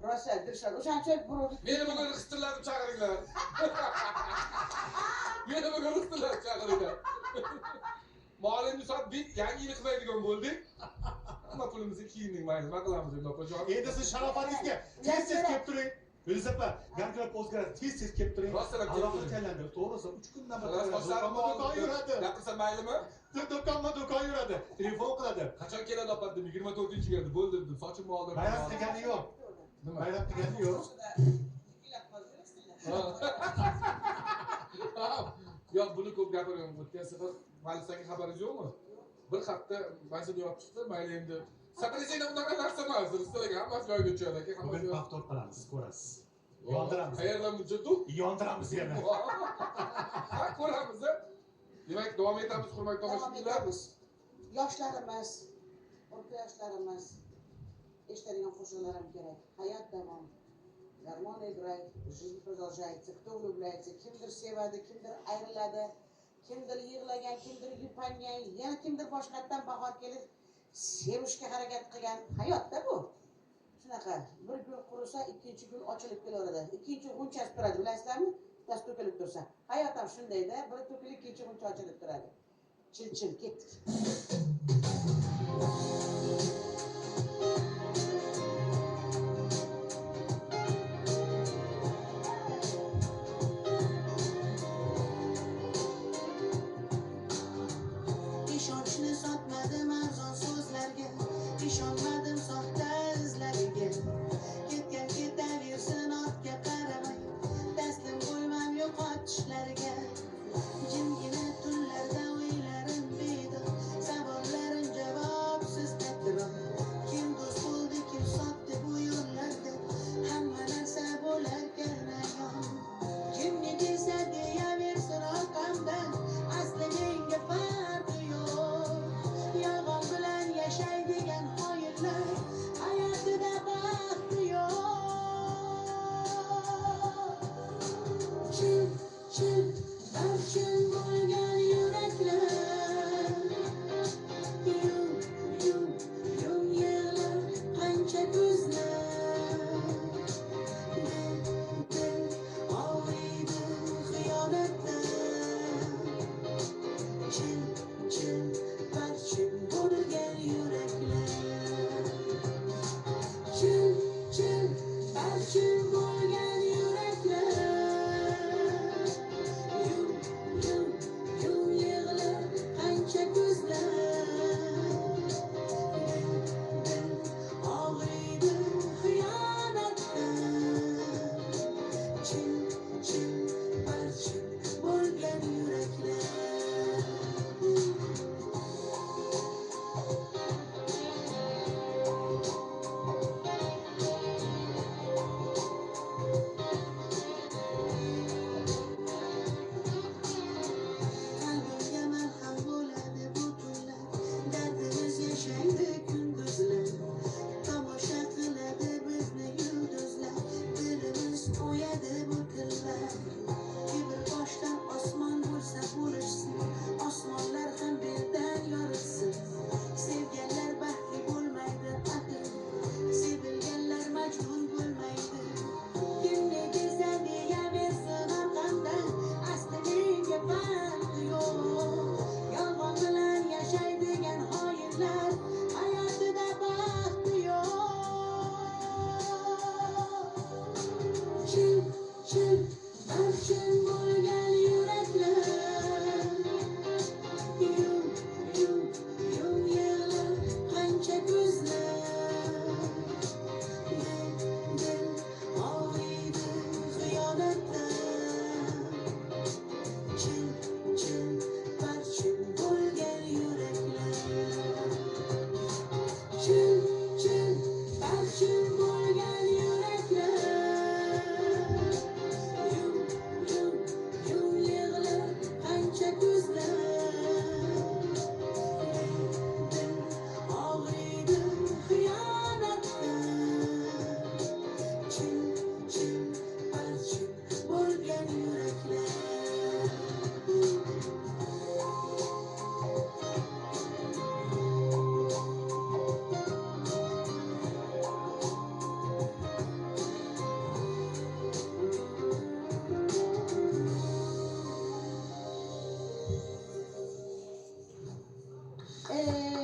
rosa dirshak o'shancha bir meni bugun qistilarni chaqiringlar. Meni bugun qistilarni chaqiringlar. Molimni sotdik, yangi yil qiladigan bo'ldik. Hamma pulimizni kiyindik, mayli, nima qilamiz endi opajon? Endi siz sharofatingizga tez-tez kelib turing. Yusuf aka, gaplar o'zgaradi, tez-tez kelib turing. Rostdan Alohida tayyorlantirib, to'g'risi 3 kundan bir do'kon yuradi. Gapirsa maylimi? Do'kon yuradi. Telefon qiladi. Qachon keladi opa dedim, 24-chi keldi, bo'ldi dedim. Sochimni oldim. Bayram degani yo'q. Nima? Bayram degani yo'q. Yo'q, buni ko'p gapirgan. O'tgan safar Malisaga xabaringiz yo'qmi? Bir hafta masjid yopib chiqdi, mayli endi. Sakrasangda unaqa narsa emas, sizlarga hammasi joyiga tushadi aka. Bugun paftor qilamiz, ko'rasiz. Yondiramiz. Qayerdan buncha-tu? Yondiramiz yana. Ha, ko'ramiz. Demak, davom etamiz, hurmatli tomoshabinlar. Yoshlarimiz, o'rta yoshlarimiz eshitadigan qo'shiqlar ham kerak. Hayot davom. Garmon играет, жизнь продолжается. Кто влюбляется, kimdir sevadi, kimdir ayriladi, kimdir yig'lagan, kimdir yupangan, yana kimdir boshqatdan bahor kelib sevishga harakat qilgan. Hayotda bu. Shunaqa, bir gul qurisa, ikkinchi gul ochilib kelaveradi. Ikkinchi g'unchasi turadi, bilasizlarmi? Bittasi to'kilib tursa. Hayot ham shundayda, biri to'kilib, ikkinchi g'uncha ochilib turadi. Chil ketdik. İşonchni sotmadim arzon so'zlarga, ishonmadim soxta izlariga. Ketgan ketaversin ortga qaramay, taslim bo'lmam yo'qotishlariga. Jimgina tunlarda o'ylarim bedor, savollarim javobsiz takror. Kim do'st bo'ldi, kim sotdi bu yo'llarda, hamma narsa bo'larkan ayon. Kimga kelsa deyaversin orqamdan, asli menga farqi yo'q. Yolg'on bilan yashaydigan xoinlar hayotida baxti yo'q. Chin barchin bo'lgan yuraklar, yum yig'lar qancha ko'zlar. Dil og'riydi xiyonatdan. Chin barchin bo'lgan yuraklar. Chin barchin bo'lgan yuraklar. Yum yig'lar qancha ko'zlar. Dil og'riydi xiyonatdan. Chin barchin bo'lgan yuraklar. Ee,